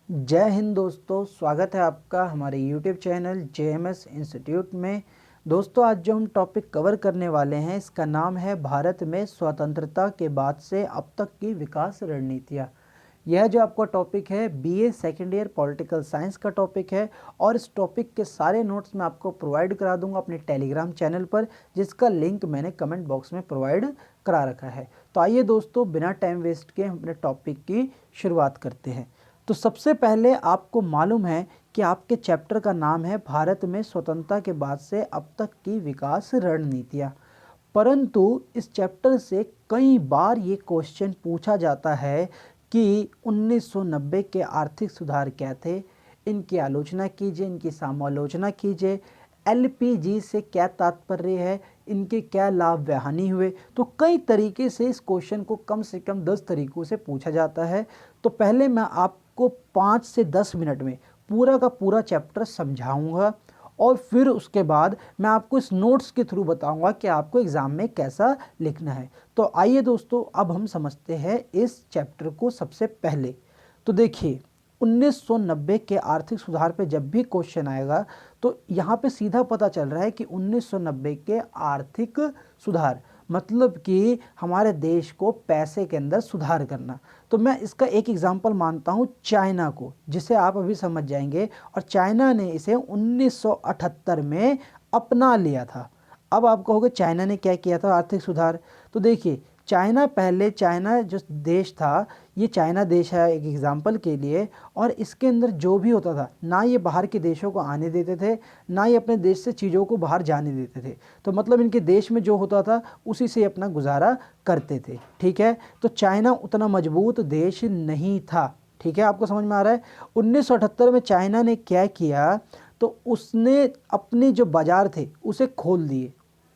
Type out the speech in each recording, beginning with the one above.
जय हिंद दोस्तों, स्वागत है आपका हमारे YouTube चैनल JMS इंस्टीट्यूट में। दोस्तों, आज जो हम टॉपिक कवर करने वाले हैं इसका नाम है भारत में स्वतंत्रता के बाद से अब तक की विकास रणनीतियाँ। यह जो आपका टॉपिक है BA second year political science का टॉपिक है और इस टॉपिक के सारे नोट्स मैं आपको प्रोवाइड करा दूंगा अपने टेलीग्राम चैनल पर, जिसका लिंक मैंने कमेंट बॉक्स में प्रोवाइड करा रखा है। तो आइए दोस्तों, बिना टाइम वेस्ट के हम अपने टॉपिक की शुरुआत करते हैं। तो सबसे पहले आपको मालूम है कि आपके चैप्टर का नाम है भारत में स्वतंत्रता के बाद से अब तक की विकास रणनीतियाँ। परंतु इस चैप्टर से कई बार ये क्वेश्चन पूछा जाता है कि 1990 के आर्थिक सुधार क्या थे, इनकी आलोचना कीजिए, इनकी समालोचना कीजिए। LPG से क्या तात्पर्य है, इनके क्या लाभ व हानि हुए। तो कई तरीके से इस क्वेश्चन को कम से कम 10 तरीकों से पूछा जाता है। तो पहले मैं आपको 5 से 10 मिनट में पूरा का पूरा चैप्टर समझाऊंगा और फिर उसके बाद मैं आपको इस नोट्स के थ्रू बताऊंगा कि आपको एग्ज़ाम में कैसा लिखना है। तो आइए दोस्तों, अब हम समझते हैं इस चैप्टर को। सबसे पहले तो देखिए, 1990 के आर्थिक सुधार पे जब भी क्वेश्चन आएगा तो यहाँ पे सीधा पता चल रहा है कि 1990 के आर्थिक सुधार मतलब कि हमारे देश को पैसे के अंदर सुधार करना। तो मैं इसका एक एग्जांपल मानता हूँ चाइना को, जिसे आप अभी समझ जाएंगे। और चाइना ने इसे 1978 में अपना लिया था। अब आप कहोगे चाइना ने क्या किया था आर्थिक सुधार। तो देखिए, चाइना जो देश था, ये चाइना देश है एक एग्जांपल के लिए, और इसके अंदर जो भी होता था ना ये बाहर के देशों को आने देते थे, ना ये अपने देश से चीज़ों को बाहर जाने देते थे। तो मतलब इनके देश में जो होता था उसी से अपना गुजारा करते थे। ठीक है, तो चाइना उतना मजबूत देश नहीं था। ठीक है, आपको समझ में आ रहा है। 1978 में चाइना ने क्या किया, तो उसने अपने जो बाज़ार थे उसे खोल दिए,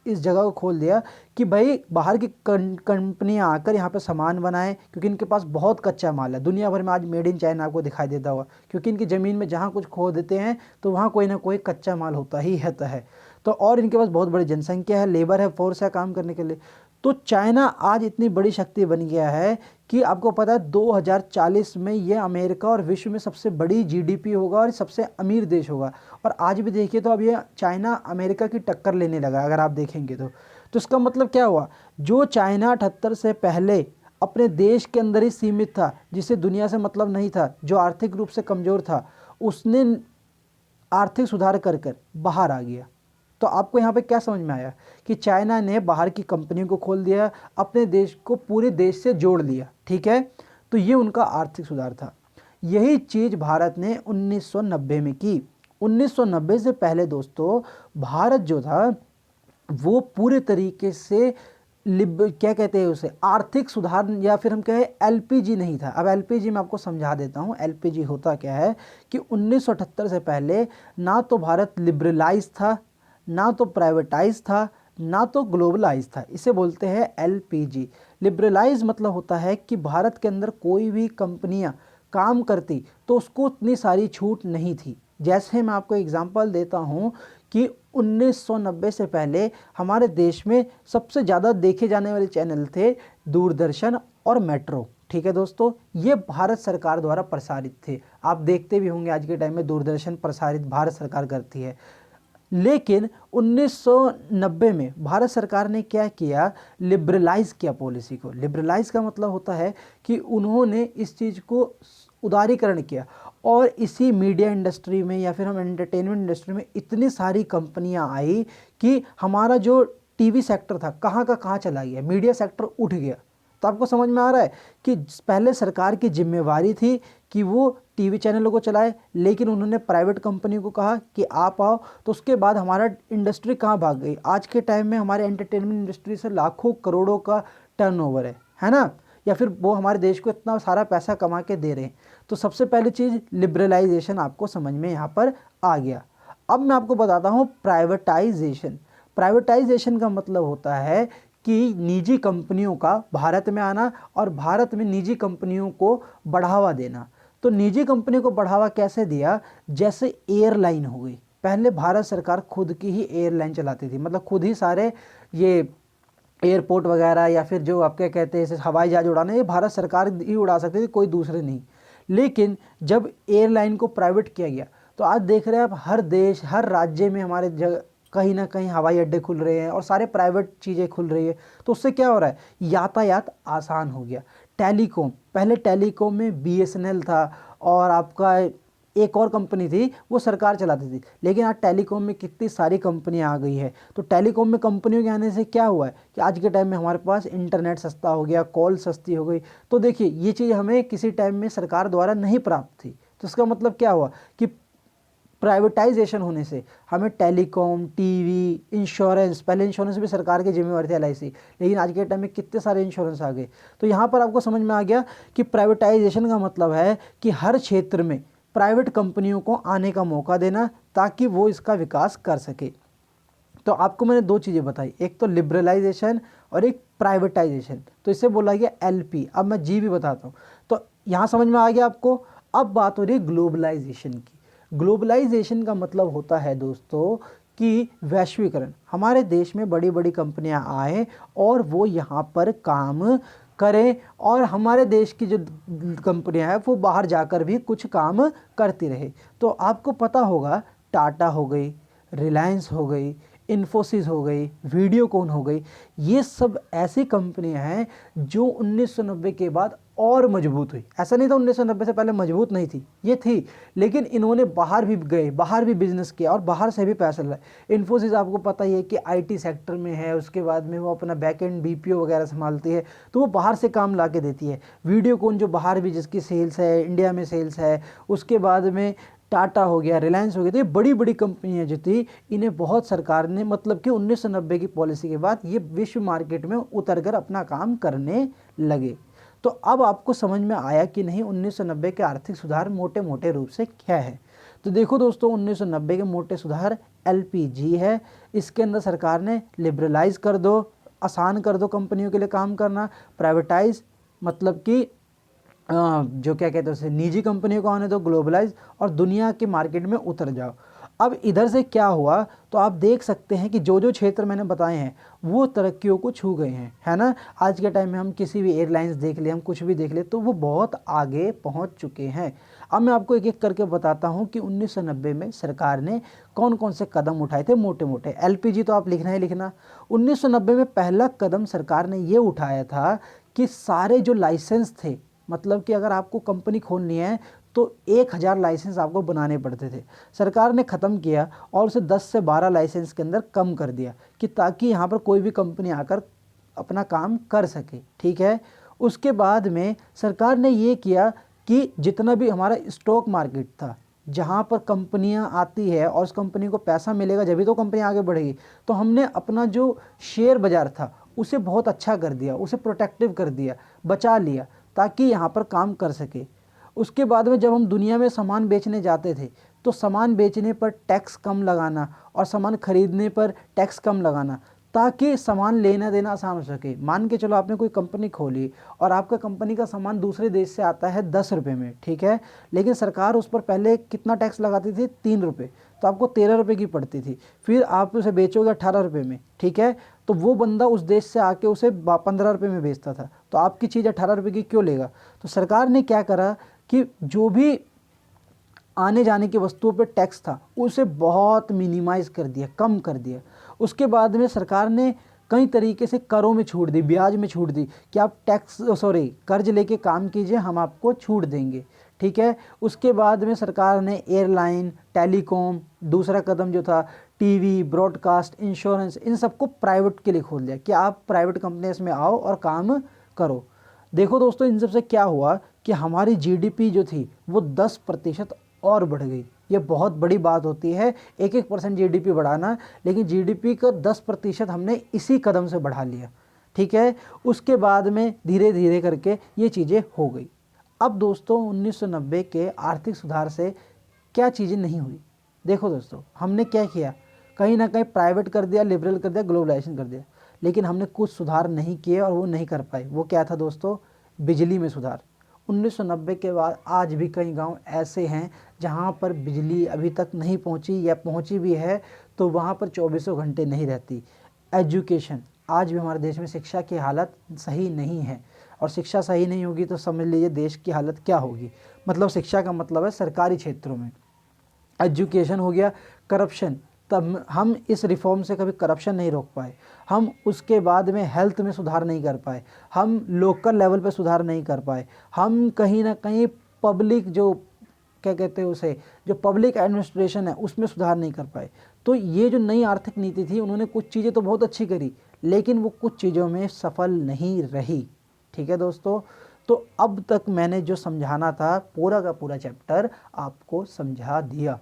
इस जगह को खोल दिया कि भाई बाहर की कंपनियां आकर यहाँ पे सामान बनाएं, क्योंकि इनके पास बहुत कच्चा माल है। दुनिया भर में आज मेड इन चाइना आपको दिखाई देता होगा, क्योंकि इनकी ज़मीन में जहाँ कुछ खो देते हैं तो वहाँ कोई ना कोई कच्चा माल होता ही है। तो और इनके पास बहुत बड़ी जनसंख्या है, लेबर है, फोर्स है काम करने के लिए। तो चाइना आज इतनी बड़ी शक्ति बन गया है कि आपको पता है 2040 में ये अमेरिका और विश्व में सबसे बड़ी GDP होगा और सबसे अमीर देश होगा। और आज भी देखिए तो अब ये चाइना अमेरिका की टक्कर लेने लगा, अगर आप देखेंगे तो इसका मतलब क्या हुआ, जो चाइना 78 से पहले अपने देश के अंदर ही सीमित था, जिसे दुनिया से मतलब नहीं था, जो आर्थिक रूप से कमज़ोर था, उसने आर्थिक सुधार कर कर बाहर आ गया। तो आपको यहाँ पे क्या समझ में आया कि चाइना ने बाहर की कंपनियों को खोल दिया, अपने देश को पूरे देश से जोड़ लिया। ठीक है, तो ये उनका आर्थिक सुधार था। यही चीज़ भारत ने 1990 में की। 1990 से पहले दोस्तों भारत जो था वो पूरे तरीके से क्या कहते हैं उसे, आर्थिक सुधार, या फिर हम कहें LPG नहीं था। अब LPG मैं आपको समझा देता हूँ। LPG होता क्या है कि 1978 से पहले ना तो भारत लिबरलाइज था, ना तो प्राइवेटाइज था, ना तो ग्लोबलाइज था। इसे बोलते हैं LPG। लिबरलाइज मतलब होता है कि भारत के अंदर कोई भी कंपनियां काम करती तो उसको उतनी सारी छूट नहीं थी। जैसे मैं आपको एग्जांपल देता हूं कि 1990 से पहले हमारे देश में सबसे ज़्यादा देखे जाने वाले चैनल थे दूरदर्शन और मेट्रो। ठीक है दोस्तों, ये भारत सरकार द्वारा प्रसारित थे। आप देखते भी होंगे आज के टाइम में दूरदर्शन प्रसारित भारत सरकार करती है। लेकिन 1990 में भारत सरकार ने क्या किया, लिबरलाइज किया पॉलिसी को। लिबरलाइज का मतलब होता है कि उन्होंने इस चीज़ को उदारीकरण किया, और इसी मीडिया इंडस्ट्री में या फिर हम एंटरटेनमेंट इंडस्ट्री में इतनी सारी कंपनियां आई कि हमारा जो TV सेक्टर था कहाँ का कहाँ चला गया, मीडिया सेक्टर उठ गया। तो आपको समझ में आ रहा है कि पहले सरकार की जिम्मेवारी थी कि वो TV चैनलों को चलाए, लेकिन उन्होंने प्राइवेट कंपनी को कहा कि आप आओ। तो उसके बाद हमारा इंडस्ट्री कहाँ भाग गई। आज के टाइम में हमारे एंटरटेनमेंट इंडस्ट्री से लाखों करोड़ों का टर्नओवर है ना, या फिर वो हमारे देश को इतना सारा पैसा कमा के दे रहे हैं। तो सबसे पहली चीज़ लिबरलाइजेशन आपको समझ में यहाँ पर आ गया। अब मैं आपको बताता हूँ प्राइवेटाइजेशन। प्राइवेटाइजेशन का मतलब होता है कि निजी कंपनियों का भारत में आना और भारत में निजी कंपनियों को बढ़ावा देना। तो निजी कंपनी को बढ़ावा कैसे दिया, जैसे एयरलाइन हो गई। पहले भारत सरकार खुद की ही एयरलाइन चलाती थी, मतलब खुद ही सारे ये एयरपोर्ट वगैरह या फिर जो आपके कहते हैं हवाई जहाज उड़ाने, ये भारत सरकार ही उड़ा सकती थी, कोई दूसरे नहीं। लेकिन जब एयरलाइन को प्राइवेट किया गया तो आज देख रहे हैं आप हर देश, हर राज्य में हमारे जगह कहीं ना कहीं हवाई अड्डे खुल रहे हैं और सारे प्राइवेट चीज़ें खुल रही है। तो उससे क्या हो रहा है, यातायात आसान हो गया। टेलीकॉम, पहले टेलीकॉम में बीएसएनएल था और आपका एक और कंपनी थी, वो सरकार चलाती थी, लेकिन आज टेलीकॉम में कितनी सारी कंपनियां आ गई है। तो टेलीकॉम में कंपनियों के आने से क्या हुआ है कि आज के टाइम में हमारे पास इंटरनेट सस्ता हो गया, कॉल सस्ती हो गई। तो देखिए ये चीज़ हमें किसी टाइम में सरकार द्वारा नहीं प्राप्त थी, तो इसका मतलब क्या हुआ कि प्राइवेटाइजेशन होने से हमें टेलीकॉम, टीवी, इंश्योरेंस, पहले इंश्योरेंस भी सरकार की जिम्मेवारी थी एलआईसी, लेकिन आज के टाइम में कितने सारे इंश्योरेंस आ गए। तो यहाँ पर आपको समझ में आ गया कि प्राइवेटाइजेशन का मतलब है कि हर क्षेत्र में प्राइवेट कंपनियों को आने का मौका देना ताकि वो इसका विकास कर सके। तो आपको मैंने दो चीज़ें बताई, एक तो लिबरलाइजेशन और एक प्राइवेटाइजेशन, तो इससे बोला गया एलपी। अब मैं जी भी बताता हूँ, तो यहाँ समझ में आ गया आपको। अब बात हो रही है ग्लोबलाइजेशन की। ग्लोबलाइजेशन का मतलब होता है दोस्तों कि वैश्वीकरण, हमारे देश में बड़ी बड़ी कंपनियां आए और वो यहाँ पर काम करें और हमारे देश की जो कंपनियां हैं वो बाहर जाकर भी कुछ काम करती रहे। तो आपको पता होगा टाटा हो गई, रिलायंस हो गई, इन्फोसिस हो गई, वीडियोकॉन हो गई, ये सब ऐसी कंपनियां हैं जो 1990 के बाद और मजबूत हुई। ऐसा नहीं था 1990 से पहले मजबूत नहीं थी, ये थी, लेकिन इन्होंने बाहर भी गए, बाहर भी बिजनेस किया और बाहर से भी पैसा लाए। इन्फोसिस आपको पता ही है कि आईटी सेक्टर में है, उसके बाद में वो अपना बैक एंड बीपीओ वगैरह संभालती है, तो वो बाहर से काम ला के देती है। वीडियोकॉन जो बाहर भी जिसकी सेल्स है, इंडिया में सेल्स है, उसके बाद में टाटा हो गया, रिलायंस हो गया, तो ये बड़ी बड़ी कंपनियां जो थी इन्हें बहुत सरकार ने मतलब कि 1990 की पॉलिसी के बाद ये विश्व मार्केट में उतरकर अपना काम करने लगे। तो अब आपको समझ में आया कि नहीं 1990 के आर्थिक सुधार मोटे मोटे रूप से क्या है। तो देखो दोस्तों 1990 के मोटे सुधार एलपीजी है, इसके अंदर सरकार ने लिबरलाइज कर दो, आसान कर दो कंपनियों के लिए काम करना, प्राइवेटाइज मतलब कि जो क्या कहते हैं उसे निजी कंपनियों को आने दो, ग्लोबलाइज, और दुनिया के मार्केट में उतर जाओ। अब इधर से क्या हुआ तो आप देख सकते हैं कि जो जो क्षेत्र मैंने बताए हैं वो तरक्कियों को छू गए हैं, है ना। आज के टाइम में हम किसी भी एयरलाइंस देख ले, हम कुछ भी देख ले, तो वो बहुत आगे पहुंच चुके हैं। अब मैं आपको एक एक करके बताता हूं कि 1990 में सरकार ने कौन कौन से कदम उठाए थे मोटे मोटे। एलपीजी तो आप लिखना ही लिखना। 1990 में पहला कदम सरकार ने ये उठाया था कि सारे जो लाइसेंस थे, मतलब कि अगर आपको कंपनी खोलनी है तो 1000 लाइसेंस आपको बनाने पड़ते थे, सरकार ने ख़त्म किया और उसे 10 से 12 लाइसेंस के अंदर कम कर दिया कि ताकि यहाँ पर कोई भी कंपनी आकर अपना काम कर सके, ठीक है। उसके बाद में सरकार ने ये किया कि जितना भी हमारा स्टॉक मार्केट था, जहाँ पर कंपनियाँ आती है और उस कंपनी को पैसा मिलेगा जब भी तो कंपनी आगे बढ़ेगी, तो हमने अपना जो शेयर बाज़ार था उसे बहुत अच्छा कर दिया, उसे प्रोटेक्टिव कर दिया, बचा लिया ताकि यहाँ पर काम कर सके। उसके बाद में जब हम दुनिया में सामान बेचने जाते थे तो सामान बेचने पर टैक्स कम लगाना और सामान खरीदने पर टैक्स कम लगाना ताकि सामान लेना देना आसान हो सके। मान के चलो आपने कोई कंपनी खोली और आपका कंपनी का सामान दूसरे देश से आता है 10 रुपये में, ठीक है, लेकिन सरकार उस पर पहले कितना टैक्स लगाती थी, 3 रुपये, तो आपको 13 रुपये की पड़ती थी। फिर आप उसे बेचोगे 18 रुपये में, ठीक है, तो वो बंदा उस देश से आके उसे 15 रुपये में बेचता था, तो आपकी चीज़ 18 रुपये की क्यों लेगा। तो सरकार ने क्या करा कि जो भी आने जाने की वस्तुओं पर टैक्स था उसे बहुत मिनिमाइज़ कर दिया, कम कर दिया। उसके बाद में सरकार ने कई तरीके से करों में छूट दी, ब्याज में छूट दी कि आप कर्ज लेके काम कीजिए, हम आपको छूट देंगे, ठीक है। उसके बाद में सरकार ने एयरलाइन, टेलीकॉम, दूसरा कदम जो था टीवी, ब्रॉडकास्ट, इंश्योरेंस, इन सबको प्राइवेट के लिए खोल दिया कि आप प्राइवेट कंपनीज में आओ और काम करो। देखो दोस्तों इन सबसे क्या हुआ कि हमारी जीडीपी जो थी वो 10% और बढ़ गई। ये बहुत बड़ी बात होती है 1% जीडीपी बढ़ाना, लेकिन जीडीपी का 10% हमने इसी कदम से बढ़ा लिया, ठीक है। उसके बाद में धीरे धीरे करके ये चीज़ें हो गई। अब दोस्तों 1990 के आर्थिक सुधार से क्या चीज़ें नहीं हुई। देखो दोस्तों हमने क्या किया, कहीं ना कहीं प्राइवेट कर दिया, लिबरल कर दिया, ग्लोबलाइजेशन कर दिया, लेकिन हमने कुछ सुधार नहीं किए और वो नहीं कर पाए। वो क्या था दोस्तों, बिजली में सुधार। 1990 के बाद आज भी कई गांव ऐसे हैं जहां पर बिजली अभी तक नहीं पहुंची, या पहुंची भी है तो वहां पर 24 घंटे नहीं रहती। एजुकेशन, आज भी हमारे देश में शिक्षा की हालत सही नहीं है, और शिक्षा सही नहीं होगी तो समझ लीजिए देश की हालत क्या होगी। मतलब शिक्षा का मतलब है सरकारी क्षेत्रों में। एजुकेशन हो गया, करप्शन, तब हम इस रिफॉर्म से कभी करप्शन नहीं रोक पाए, हम उसके बाद में हेल्थ में सुधार नहीं कर पाए, हम लोकल लेवल पे सुधार नहीं कर पाए, हम कहीं ना कहीं पब्लिक जो क्या कहते हैं उसे, जो पब्लिक एडमिनिस्ट्रेशन है उसमें सुधार नहीं कर पाए। तो ये जो नई आर्थिक नीति थी, उन्होंने कुछ चीज़ें तो बहुत अच्छी करी, लेकिन वो कुछ चीज़ों में सफल नहीं रही। ठीक है दोस्तों, तो अब तक मैंने जो समझाना था पूरा का पूरा चैप्टर आपको समझा दिया।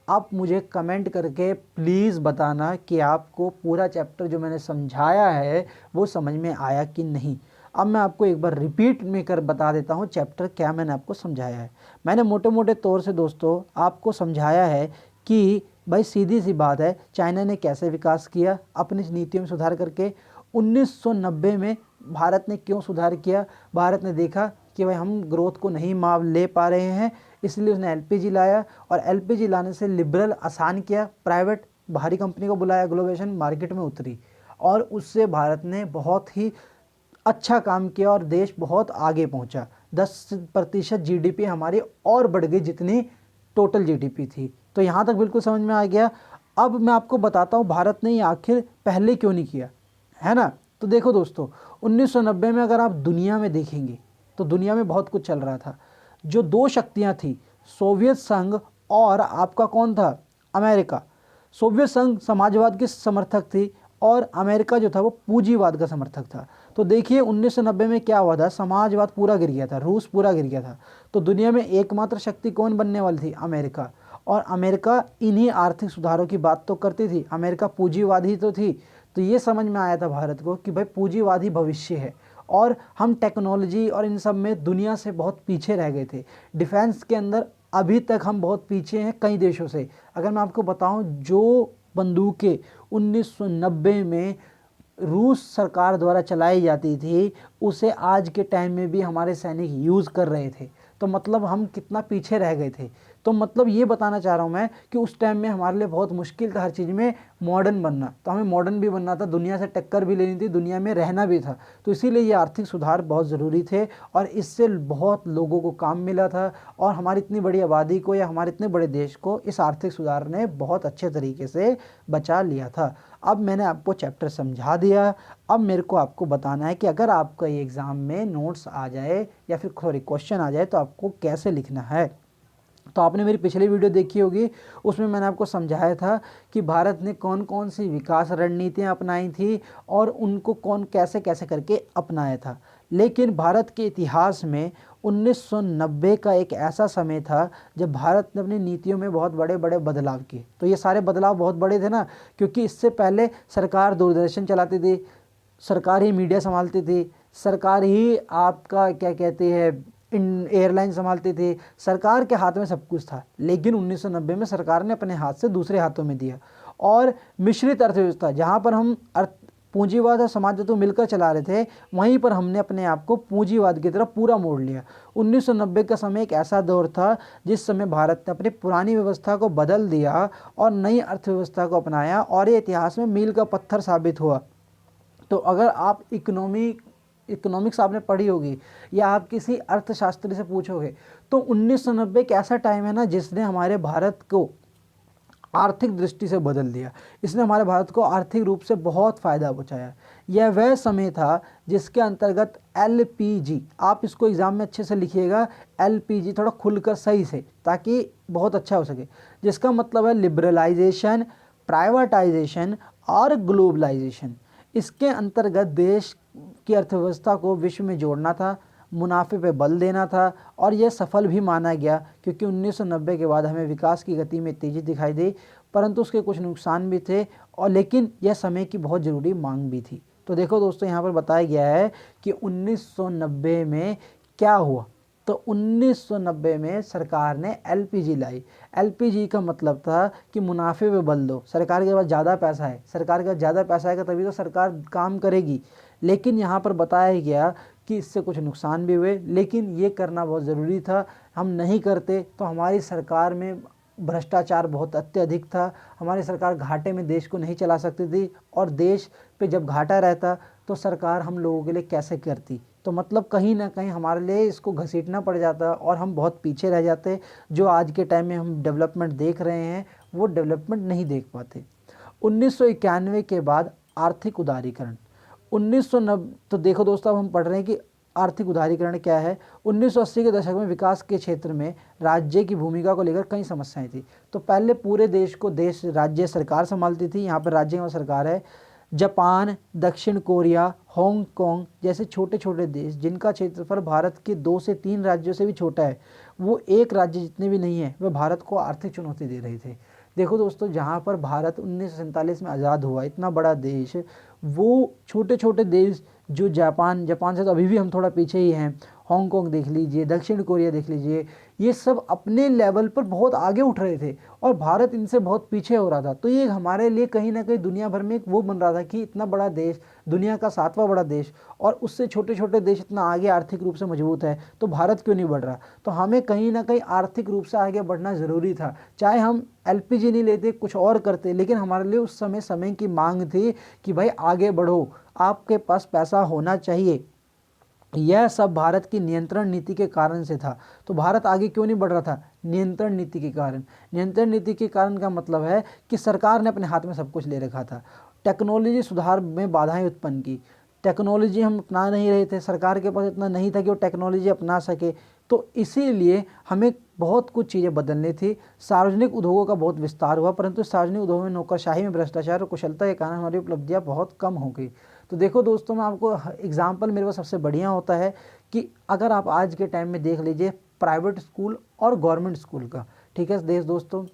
आप मुझे कमेंट करके प्लीज़ बताना कि आपको पूरा चैप्टर जो मैंने समझाया है वो समझ में आया कि नहीं। अब मैं आपको एक बार रिपीट में कर बता देता हूँ चैप्टर क्या मैंने आपको समझाया है। मैंने मोटे मोटे तौर से दोस्तों आपको समझाया है कि भाई सीधी सी बात है, चाइना ने कैसे विकास किया अपनी नीतियों में सुधार करके। 1990 में भारत ने क्यों सुधार किया, भारत ने देखा कि भाई हम ग्रोथ को नहीं माप ले पा रहे हैं, इसलिए उसने एलपीजी लाया, और एलपीजी लाने से लिबरल आसान किया, प्राइवेट बाहरी कंपनी को बुलाया, ग्लोबलाइजेशन मार्केट में उतरी, और उससे भारत ने बहुत ही अच्छा काम किया और देश बहुत आगे पहुंचा। 10% जीडीपी हमारी और बढ़ गई जितनी टोटल जीडीपी थी। तो यहाँ तक बिल्कुल समझ में आ गया। अब मैं आपको बताता हूँ भारत ने ये आखिर पहले क्यों नहीं किया, है ना। तो देखो दोस्तों, 1990 में अगर आप दुनिया में देखेंगे तो दुनिया में बहुत कुछ चल रहा था। जो दो शक्तियां थी, सोवियत संघ और आपका कौन था, अमेरिका। सोवियत संघ समाजवाद की समर्थक थी और अमेरिका जो था वो पूंजीवाद का समर्थक था। तो देखिए 1990 में क्या हुआ था, समाजवाद पूरा गिर गया था, रूस पूरा गिर गया था। तो दुनिया में एकमात्र शक्ति कौन बनने वाली थी, अमेरिका। और अमेरिका इन्हीं आर्थिक सुधारों की बात तो करती थी, अमेरिका पूंजीवादी तो थी। तो ये समझ में आया था भारत को कि भाई पूंजीवादी भविष्य है, और हम टेक्नोलॉजी और इन सब में दुनिया से बहुत पीछे रह गए थे। डिफेंस के अंदर अभी तक हम बहुत पीछे हैं कई देशों से। अगर मैं आपको बताऊं, जो बंदूकें 1990 में रूस सरकार द्वारा चलाई जाती थी, उसे आज के टाइम में भी हमारे सैनिक यूज़ कर रहे थे। तो मतलब हम कितना पीछे रह गए थे। तो मतलब ये बताना चाह रहा हूँ मैं कि उस टाइम में हमारे लिए बहुत मुश्किल था हर चीज़ में मॉडर्न बनना। तो हमें मॉडर्न भी बनना था, दुनिया से टक्कर भी लेनी थी, दुनिया में रहना भी था। तो इसीलिए ये आर्थिक सुधार बहुत ज़रूरी थे, और इससे बहुत लोगों को काम मिला था, और हमारी इतनी बड़ी आबादी को या हमारे इतने बड़े देश को इस आर्थिक सुधार ने बहुत अच्छे तरीके से बचा लिया था। अब मैंने आपको चैप्टर समझा दिया। अब मेरे को आपको बताना है कि अगर आपका ये एग्ज़ाम में नोट्स आ जाए या फिर सॉरी क्वेश्चन आ जाए तो आपको कैसे लिखना है। तो आपने मेरी पिछली वीडियो देखी होगी, उसमें मैंने आपको समझाया था कि भारत ने कौन कौन सी विकास रणनीतियाँ अपनाई थी और उनको कौन कैसे कैसे करके अपनाया था। लेकिन भारत के इतिहास में 1990 का एक ऐसा समय था जब भारत ने अपनी नीतियों में बहुत बड़े बड़े बदलाव किए। तो ये सारे बदलाव बहुत बड़े थे ना, क्योंकि इससे पहले सरकार दूरदर्शन चलाती थी, सरकार ही मीडिया संभालती थी, सरकार ही आपका क्या कहते हैं इन एयरलाइन संभालती थी, सरकार के हाथ में सब कुछ था। लेकिन 1990 में सरकार ने अपने हाथ से दूसरे हाथों में दिया, और मिश्रित अर्थव्यवस्था, जहाँ पर हम पूंजीवाद और समाजवाद को मिलकर चला रहे थे, वहीं पर हमने अपने आप को पूंजीवाद की तरफ पूरा मोड़ लिया। 1990 का समय एक ऐसा दौर था जिस समय भारत ने अपनी पुरानी व्यवस्था को बदल दिया और नई अर्थव्यवस्था को अपनाया, और ये इतिहास में मील का पत्थर साबित हुआ। तो अगर आप इकोनॉमिक्स आपने पढ़ी होगी या आप किसी अर्थशास्त्री से पूछोगे, तो 1990 एक ऐसा टाइम है ना जिसने हमारे भारत को आर्थिक दृष्टि से बदल दिया। इसने हमारे भारत को आर्थिक रूप से बहुत फ़ायदा पहुंचाया। यह वह समय था जिसके अंतर्गत एलपीजी, आप इसको एग्ज़ाम में अच्छे से लिखिएगा, एलपीजी थोड़ा खुलकर सही से, ताकि बहुत अच्छा हो सके, जिसका मतलब है लिबरलाइजेशन, प्राइवेटाइजेशन और ग्लोबलाइजेशन। इसके अंतर्गत देश की अर्थव्यवस्था को विश्व में जोड़ना था, मुनाफे पे बल देना था, और यह सफल भी माना गया, क्योंकि 1990 के बाद हमें विकास की गति में तेज़ी दिखाई दी, परंतु उसके कुछ नुकसान भी थे, और लेकिन यह समय की बहुत ज़रूरी मांग भी थी। तो देखो दोस्तों, यहाँ पर बताया गया है कि 1990 में क्या हुआ। तो 1990 में सरकार ने एलपीजी लाई। एलपीजी का मतलब था कि मुनाफे पे बल दो, सरकार के पास ज़्यादा पैसा है, सरकार के पास ज़्यादा पैसा आएगा तभी तो सरकार काम करेगी। लेकिन यहाँ पर बताया गया कि इससे कुछ नुकसान भी हुए, लेकिन ये करना बहुत ज़रूरी था। हम नहीं करते तो हमारी सरकार में भ्रष्टाचार बहुत अत्यधिक था, हमारी सरकार घाटे में देश को नहीं चला सकती थी, और देश पे जब घाटा रहता तो सरकार हम लोगों के लिए कैसे करती। तो मतलब कहीं ना कहीं हमारे लिए इसको घसीटना पड़ जाता और हम बहुत पीछे रह जाते। जो आज के टाइम में हम डेवलपमेंट देख रहे हैं वो डेवलपमेंट नहीं देख पाते। 1991 के बाद आर्थिक उदारीकरण, 1990, तो देखो दोस्तों अब हम पढ़ रहे हैं कि आर्थिक उदारीकरण क्या है। 1980 के दशक में विकास के क्षेत्र में राज्य की भूमिका को लेकर कई समस्याएं थी। तो पहले पूरे देश को राज्य सरकार संभालती थी, यहाँ पर राज्य में सरकार है। जापान, दक्षिण कोरिया, हांगकांग जैसे छोटे छोटे देश जिनका क्षेत्रफल भारत के 2 से 3 राज्यों से भी छोटा है, वो एक राज्य जितने भी नहीं है, वह भारत को आर्थिक चुनौती दे रहे थे। देखो दोस्तों, जहाँ पर भारत 1947 में आज़ाद हुआ, इतना बड़ा देश, वो छोटे छोटे देश जो जापान से तो अभी भी हम थोड़ा पीछे ही हैं, हांगकांग देख लीजिए, दक्षिण कोरिया देख लीजिए, ये सब अपने लेवल पर बहुत आगे उठ रहे थे और भारत इनसे बहुत पीछे हो रहा था। तो ये हमारे लिए कहीं ना कहीं दुनिया भर में एक वो बन रहा था कि इतना बड़ा देश, दुनिया का 7वां बड़ा देश, और उससे छोटे छोटे देश इतना आगे आर्थिक रूप से मजबूत है, तो भारत क्यों नहीं बढ़ रहा। तो हमें कहीं ना कहीं आर्थिक रूप से आगे बढ़ना ज़रूरी था। चाहे हम LPG नहीं लेते, कुछ और करते, लेकिन हमारे लिए उस समय की मांग थी कि भाई आगे बढ़ो, आपके पास पैसा होना चाहिए। यह सब भारत की नियंत्रण नीति के कारण से था। तो भारत आगे क्यों नहीं बढ़ रहा था? नियंत्रण नीति के कारण। नियंत्रण नीति के कारण का मतलब है कि सरकार ने अपने हाथ में सब कुछ ले रखा था। टेक्नोलॉजी सुधार में बाधाएं उत्पन्न की, टेक्नोलॉजी हम अपना नहीं रहे थे, सरकार के पास इतना नहीं था कि वो टेक्नोलॉजी अपना सके, तो इसीलिए हमें बहुत कुछ चीज़ें बदलनी थी। सार्वजनिक उद्योगों का बहुत विस्तार हुआ, परंतु सार्वजनिक उद्योगों में नौकरशाही में भ्रष्टाचार और कुशलता के कारण हमारी उपलब्धियाँ बहुत कम हो गई। तो देखो दोस्तों, मैं आपको एग्जाम्पल मेरे पास सबसे बढ़िया होता है कि अगर आप आज के टाइम में देख लीजिए प्राइवेट स्कूल और गवर्नमेंट स्कूल का, ठीक है दोस्तों,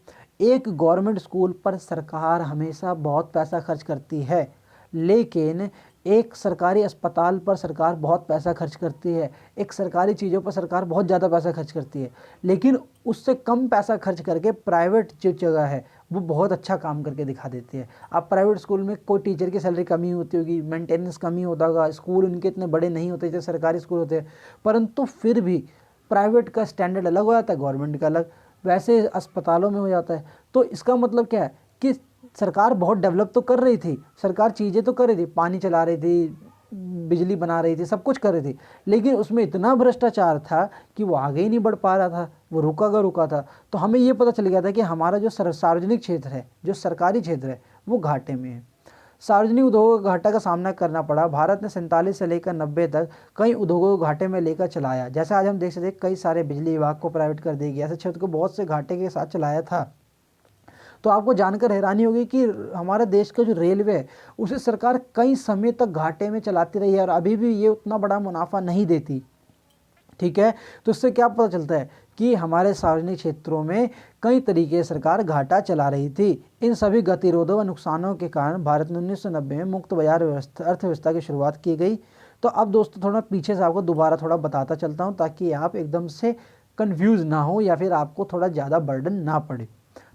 एक गवर्नमेंट स्कूल पर सरकार हमेशा बहुत पैसा खर्च करती है, लेकिन एक सरकारी अस्पताल पर सरकार बहुत पैसा खर्च करती है, एक सरकारी चीज़ों पर सरकार बहुत ज़्यादा पैसा खर्च करती है, लेकिन उससे कम पैसा खर्च करके प्राइवेट जो जगह है वो बहुत अच्छा काम करके दिखा देती है। अब प्राइवेट स्कूल में कोई टीचर की सैलरी कमी होती होगी, मेंटेनेंस कमी होता होगा, स्कूल उनके इतने बड़े नहीं होते जैसे सरकारी स्कूल होते हैं, परंतु फिर भी प्राइवेट का स्टैंडर्ड अलग हो जाता है, गवर्नमेंट का अलग, वैसे अस्पतालों में हो जाता है। तो इसका मतलब क्या है कि सरकार बहुत डेवलप तो कर रही थी, सरकार चीज़ें तो कर रही थी, पानी चला रही थी, बिजली बना रही थी, सब कुछ कर रही थी, लेकिन उसमें इतना भ्रष्टाचार था कि वो आगे ही नहीं बढ़ पा रहा था, वो रुका था। तो हमें ये पता चल गया था कि हमारा जो सार्वजनिक क्षेत्र है, जो सरकारी क्षेत्र है, वो घाटे में है। सार्वजनिक उद्योगों को घाटा का सामना करना पड़ा। भारत ने 47 से लेकर 90 तक कई उद्योगों को घाटे में लेकर चलाया। जैसे आज हम देख सकते हैं कई सारे बिजली विभाग को प्राइवेट कर दिया गया, ऐसे क्षेत्र को बहुत से घाटे के साथ चलाया था। तो आपको जानकर हैरानी होगी कि हमारे देश का जो रेलवे है उसे सरकार कई समय तक घाटे में चलाती रही है और अभी भी ये उतना बड़ा मुनाफा नहीं देती, ठीक है। तो इससे क्या पता चलता है कि हमारे सार्वजनिक क्षेत्रों में कई तरीके सरकार घाटा चला रही थी। इन सभी गतिरोधों व नुकसानों के कारण भारत में 1990 में मुक्त बाजार अर्थव्यवस्था की शुरुआत की गई। तो अब दोस्तों थोड़ा पीछे से आपको दोबारा थोड़ा बताता चलता हूँ ताकि आप एकदम से कंफ्यूज ना हो या फिर आपको थोड़ा ज़्यादा बर्डन ना पड़े।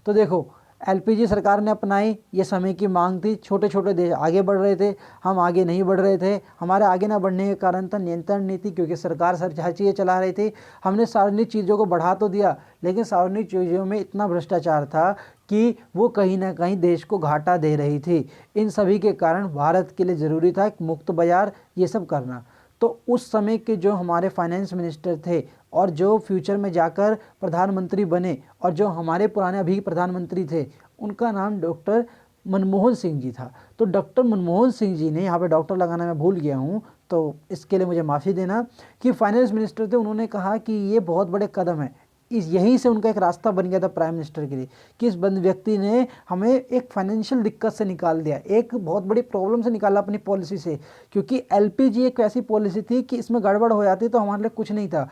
तो देखो, LPG सरकार ने अपनाई, ये समय की मांग थी, छोटे छोटे देश आगे बढ़ रहे थे, हम आगे नहीं बढ़ रहे थे। हमारे आगे ना बढ़ने के कारण था नियंत्रण नीति, क्योंकि सरकार हर चीज़ें चला रही थी। हमने सार्वजनिक चीज़ों को बढ़ा तो दिया, लेकिन सार्वजनिक चीज़ों में इतना भ्रष्टाचार था कि वो कहीं ना कहीं देश को घाटा दे रही थी। इन सभी के कारण भारत के लिए ज़रूरी था एक मुक्त बाजार ये सब करना। तो उस समय के जो हमारे फाइनेंस मिनिस्टर थे और जो फ्यूचर में जाकर प्रधानमंत्री बने और जो हमारे पुराने अभी प्रधानमंत्री थे, उनका नाम डॉक्टर मनमोहन सिंह जी था। तो डॉक्टर मनमोहन सिंह जी ने, यहाँ पे डॉक्टर लगाना मैं भूल गया हूँ तो इसके लिए मुझे माफ़ी देना, कि फाइनेंस मिनिस्टर थे, उन्होंने कहा कि ये बहुत बड़े कदम है। यहीं से उनका एक रास्ता बन गया था प्राइम मिनिस्टर के लिए कि इस बंद व्यक्ति ने हमें एक फाइनेंशियल दिक्कत से निकाल दिया, एक बहुत बड़ी प्रॉब्लम से निकाला अपनी पॉलिसी से, क्योंकि LPG एक ऐसी पॉलिसी थी कि इसमें गड़बड़ हो जाती तो हमारे लिए कुछ नहीं था।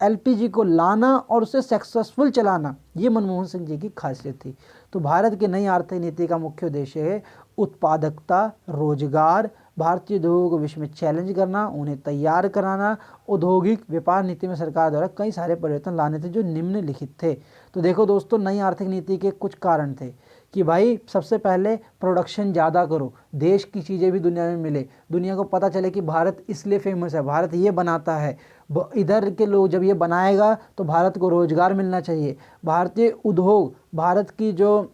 LPG को लाना और उसे सक्सेसफुल चलाना, ये मनमोहन सिंह जी की खासियत थी। तो भारत की नई आर्थिक नीति का मुख्य उद्देश्य है उत्पादकता, रोजगार, भारतीय उद्योगों को विश्व में चैलेंज करना, उन्हें तैयार कराना। औद्योगिक व्यापार नीति में सरकार द्वारा कई सारे परिवर्तन लाने थे जो निम्नलिखित थे। तो देखो दोस्तों, नई आर्थिक नीति के कुछ कारण थे कि भाई सबसे पहले प्रोडक्शन ज़्यादा करो, देश की चीज़ें भी दुनिया में मिले, दुनिया को पता चले कि भारत इसलिए फेमस है, भारत ये बनाता है, इधर के लोग जब ये बनाएगा तो भारत को रोजगार मिलना चाहिए। भारतीय उद्योग, भारत की जो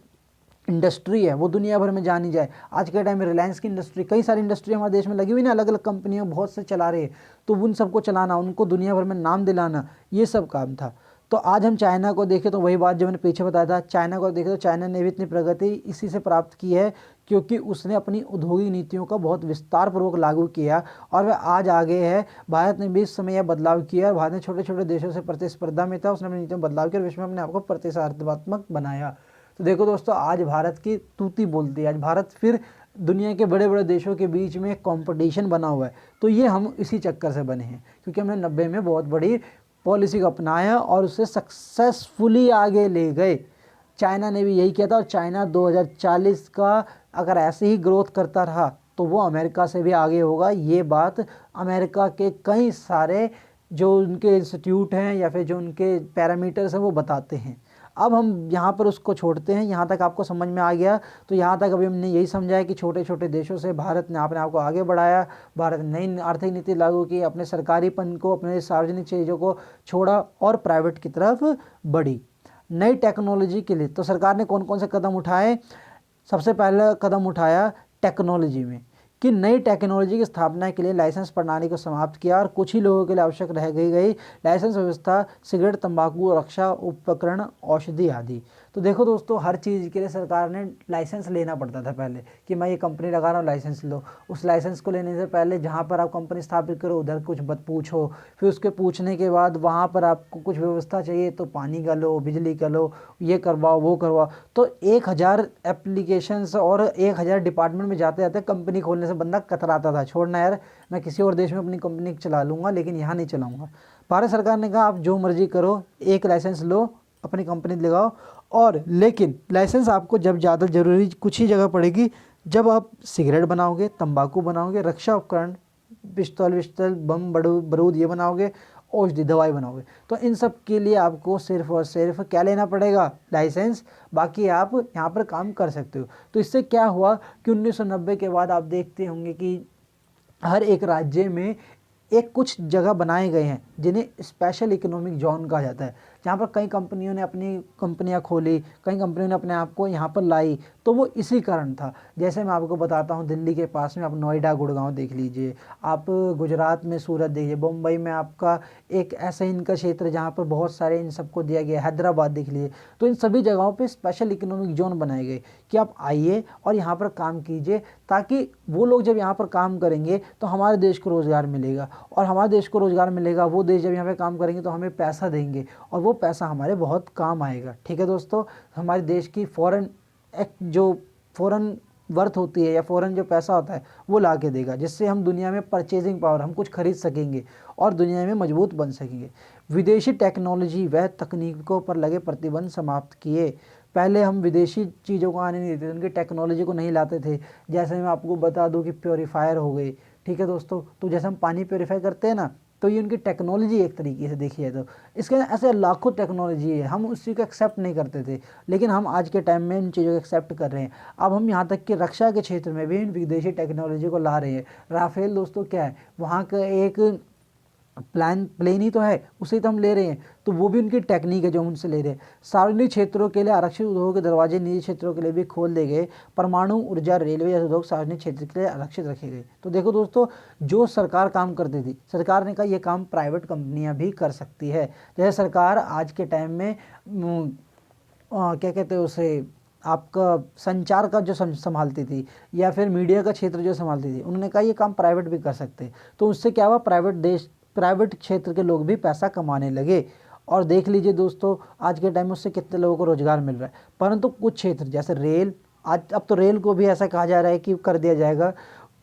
इंडस्ट्री है वो दुनिया भर में जानी जाए। आज के टाइम में रिलायंस की इंडस्ट्री, कई सारी इंडस्ट्री हमारे देश में लगी हुई ना, अलग अलग कंपनियां बहुत से चला रहे हैं, तो उन सबको चलाना, उनको दुनिया भर में नाम दिलाना, ये सब काम था। तो आज हम चाइना को देखें तो वही बात जो मैंने पीछे बताया था, चाइना को देखें तो चाइना ने भी इतनी प्रगति इसी से प्राप्त की है क्योंकि उसने अपनी औद्योगिक नीतियों का बहुत विस्तार पूर्वक लागू किया और वह आज आगे है। भारत ने भी इस समय यह बदलाव किया और भारत ने छोटे छोटे देशों से प्रतिस्पर्धा में था, उसने अपनी नीतियों में बदलाव किया और विश्व में अपने आप को प्रतिस्पर्धात्मक बनाया। तो देखो दोस्तों, आज भारत की तूती बोलती है, आज भारत फिर दुनिया के बड़े बड़े देशों के बीच में एक कॉम्पिटिशन बना हुआ है। तो ये हम इसी चक्कर से बने हैं क्योंकि हमने 90 में बहुत बड़ी पॉलिसी को अपनाया और उसे सक्सेसफुली आगे ले गए। चाइना ने भी यही किया था और चाइना 2040 का अगर ऐसे ही ग्रोथ करता रहा तो वो अमेरिका से भी आगे होगा। ये बात अमेरिका के कई सारे जो उनके इंस्टीट्यूट हैं या फिर जो उनके पैरामीटर्स हैं वो बताते हैं। अब हम यहाँ पर उसको छोड़ते हैं, यहाँ तक आपको समझ में आ गया। तो यहाँ तक अभी हमने यही समझा कि छोटे छोटे देशों से भारत ने अपने आप को आगे बढ़ाया, भारत ने नई आर्थिक नीति लागू की, अपने सरकारीपन को, अपने सार्वजनिक चीज़ों को छोड़ा और प्राइवेट की तरफ बढ़ी। नई टेक्नोलॉजी के लिए तो सरकार ने कौन कौन से कदम उठाए? सबसे पहला कदम उठाया टेक्नोलॉजी में कि नई टेक्नोलॉजी की स्थापना के लिए लाइसेंस प्रणाली को समाप्त किया और कुछ ही लोगों के लिए आवश्यक रह गई लाइसेंस व्यवस्था, सिगरेट, तंबाकू, रक्षा उपकरण, औषधि आदि। तो देखो दोस्तों, हर चीज़ के लिए सरकार ने लाइसेंस लेना पड़ता था पहले कि मैं ये कंपनी लगा रहा हूँ, लाइसेंस लो। उस लाइसेंस को लेने से पहले जहाँ पर आप कंपनी स्थापित करो उधर कुछ मत पूछो, फिर उसके पूछने के बाद वहाँ पर आपको कुछ व्यवस्था चाहिए तो पानी का लो, बिजली का लो, ये करवाओ वो करवाओ। तो 1000 एप्लीकेशंस और 1000 डिपार्टमेंट में जाते जाते कंपनी खोलने से बंदा कतराता था, छोड़ना यार मैं किसी और देश में अपनी कंपनी चला लूँगा लेकिन यहाँ नहीं चलाऊँगा। भारत सरकार ने कहा आप जो मर्जी करो, एक लाइसेंस लो, अपनी कंपनी लगाओ, और लेकिन लाइसेंस आपको जब ज़्यादा ज़रूरी कुछ ही जगह पड़ेगी, जब आप सिगरेट बनाओगे, तंबाकू बनाओगे, रक्षा उपकरण, पिस्तौल बम बारूद ये बनाओगे, औषधि दवाई बनाओगे, तो इन सब के लिए आपको सिर्फ और सिर्फ क्या लेना पड़ेगा? लाइसेंस। बाकी आप यहाँ पर काम कर सकते हो। तो इससे क्या हुआ कि 1990 के बाद आप देखते होंगे कि हर एक राज्य में एक कुछ जगह बनाए गए हैं जिन्हें स्पेशल इकोनॉमिक जोन कहा जाता है, जहाँ पर कई कंपनियों ने अपनी कंपनियाँ खोली, कई कंपनियों ने अपने आप को यहाँ पर लाई। तो वो इसी कारण था। जैसे मैं आपको बताता हूँ, दिल्ली के पास में आप नोएडा, गुड़गांव देख लीजिए, आप गुजरात में सूरत देखिए, बम्बई में आपका एक ऐसा इनका क्षेत्र जहाँ पर बहुत सारे इन सबको दिया गया, हैदराबाद देख लीजिए। तो इन सभी जगहों पर स्पेशल इकोनॉमिक जोन बनाए गए कि आप आइए और यहाँ पर काम कीजिए, ताकि वो लोग जब यहाँ पर काम करेंगे तो हमारे देश को रोज़गार मिलेगा, और हमारे देश को रोज़गार मिलेगा, वो देश जब यहाँ पे काम करेंगे तो हमें पैसा देंगे और वो पैसा हमारे बहुत काम आएगा। ठीक है दोस्तों, हमारे देश की जो फ़ॉरेन वर्थ होती है या फ़ॉरेन जो पैसा होता है वो ला के देगा, जिससे हम दुनिया में परचेजिंग पावर, हम कुछ खरीद सकेंगे और दुनिया में मजबूत बन सकेंगे। विदेशी टेक्नोलॉजी व तकनीकों पर लगे प्रतिबंध समाप्त किए। पहले हम विदेशी चीज़ों को आने नहीं देते थे, उनकी टेक्नोलॉजी को नहीं लाते थे। जैसे मैं आपको बता दूं कि प्योरीफायर हो गई, ठीक है दोस्तों, तो जैसे हम पानी प्योरीफाई करते हैं ना, तो ये उनकी टेक्नोलॉजी एक तरीके से देखी जाए तो इसके ऐसे लाखों टेक्नोलॉजी है, हम उस चीज़ को एक्सेप्ट नहीं करते थे, लेकिन हम आज के टाइम में इन चीज़ों को एक्सेप्ट कर रहे हैं। अब हम यहाँ तक कि रक्षा के क्षेत्र में भी इन विदेशी टेक्नोलॉजी को ला रहे हैं। राफेल दोस्तों क्या है, वहाँ का एक प्लेन ही तो है, उसे तो हम ले रहे हैं, तो वो भी उनकी टेक्निक है जो हम उनसे ले रहे हैं। सार्वजनिक क्षेत्रों के लिए आरक्षित उद्योगों के दरवाजे निजी क्षेत्रों के लिए भी खोल दिए गए। परमाणु ऊर्जा, रेलवे जैसे उद्योग सार्वजनिक क्षेत्र के लिए आरक्षित रखे गए। तो देखो दोस्तों, जो सरकार काम करती थी, सरकार ने कहा ये काम प्राइवेट कंपनियां भी कर सकती है। जैसे सरकार आज के टाइम में क्या कहते हैं उसे, आपका संचार का जो संभालती थी या फिर मीडिया का क्षेत्र जो संभालती थी, उन्होंने कहा ये काम प्राइवेट भी कर सकते हैं। तो उससे क्या हुआ, प्राइवेट क्षेत्र के लोग भी पैसा कमाने लगे। और देख लीजिए दोस्तों, आज के टाइम में उससे कितने लोगों को रोजगार मिल रहा है। परंतु कुछ क्षेत्र जैसे रेल, आज अब तो रेल को भी ऐसा कहा जा रहा है कि कर दिया जाएगा,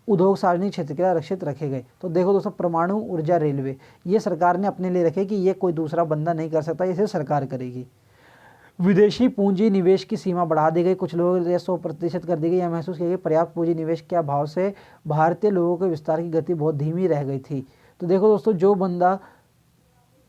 उद्योग सार्वजनिक क्षेत्र के लिए आरक्षित रखे गए। तो देखो दोस्तों, परमाणु ऊर्जा, रेलवे, ये सरकार ने अपने लिए रखे कि ये कोई दूसरा बंदा नहीं कर सकता, इसे सरकार करेगी। विदेशी पूंजी निवेश की सीमा बढ़ा दी गई, कुछ लोगों के लिए 100% कर दी गई। यह महसूस किया गया पर्याप्त पूंजी निवेश के अभाव से भारतीय लोगों के विस्तार की गति बहुत धीमी रह गई थी। तो देखो दोस्तों, जो बंदा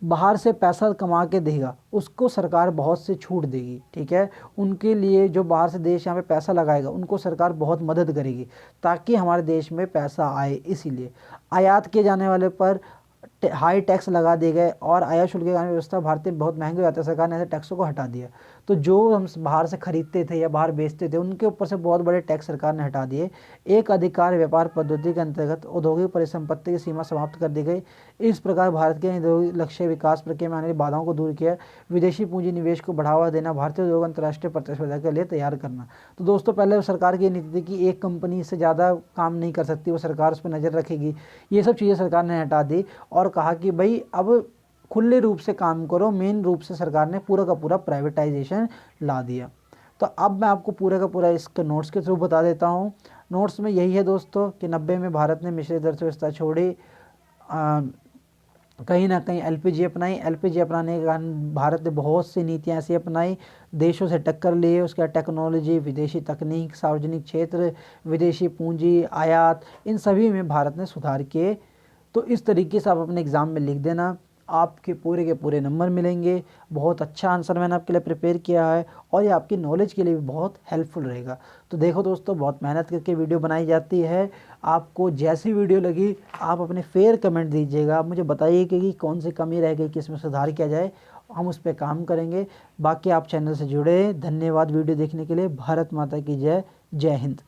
बाहर से पैसा कमा के देगा उसको सरकार बहुत से छूट देगी, ठीक है। उनके लिए जो बाहर से देश यहाँ पे पैसा लगाएगा उनको सरकार बहुत मदद करेगी ताकि हमारे देश में पैसा आए। इसीलिए आयात किए जाने वाले पर हाई टैक्स लगा दिए गए और आयात शुल्क की व्यवस्था भारत में बहुत महंगे हो जाते हैं, सरकार ने ऐसे टैक्सों को हटा दिया। तो जो हम बाहर से खरीदते थे या बाहर बेचते थे उनके ऊपर से बहुत बड़े टैक्स सरकार ने हटा दिए। एक अधिकार व्यापार पद्धति के अंतर्गत औद्योगिक परिसंपत्ति की सीमा समाप्त कर दी गई। इस प्रकार भारत के औद्योगिक लक्ष्य विकास प्रक्रिया में आने वाली बाधाओं को दूर किया। विदेशी पूंजी निवेश को बढ़ावा देना, भारतीय उद्योग अंतर्राष्ट्रीय प्रतिस्पर्धा के लिए तैयार करना। तो दोस्तों पहले सरकार की नीति थी कि एक कंपनी से ज़्यादा काम नहीं कर सकती, वो सरकार उस पर नज़र रखेगी। ये सब चीज़ें सरकार ने हटा दी और कहा कि भाई अब खुले रूप से काम करो। मेन रूप से सरकार ने पूरा का पूरा प्राइवेटाइजेशन ला दिया। तो अब मैं आपको पूरा का पूरा इसके नोट्स के थ्रू बता देता हूँ। नोट्स में यही है दोस्तों कि 90 में भारत ने मिश्रित अर्थव्यवस्था छोड़ी, कहीं ना कहीं एलपीजी अपनाई। एलपीजी अपनाने के कारण भारत ने बहुत सी नीतियाँ ऐसी अपनाई, देशों से टक्कर लिए। उसके बाद टेक्नोलॉजी, विदेशी तकनीक, सार्वजनिक क्षेत्र, विदेशी पूंजी, आयात, इन सभी में भारत ने सुधार किए। तो इस तरीके से आप अपने एग्ज़ाम में लिख देना, आपके पूरे के पूरे नंबर मिलेंगे। बहुत अच्छा आंसर मैंने आपके लिए प्रिपेयर किया है और ये आपकी नॉलेज के लिए भी बहुत हेल्पफुल रहेगा। तो देखो दोस्तों, बहुत मेहनत करके वीडियो बनाई जाती है। आपको जैसी वीडियो लगी आप अपने फेयर कमेंट दीजिएगा, मुझे बताइए कि कौन सी कमी रह गई, किस में सुधार किया जाए, हम उस पर काम करेंगे। बाकी आप चैनल से जुड़े। धन्यवाद वीडियो देखने के लिए। भारत माता की जय। जय हिंद।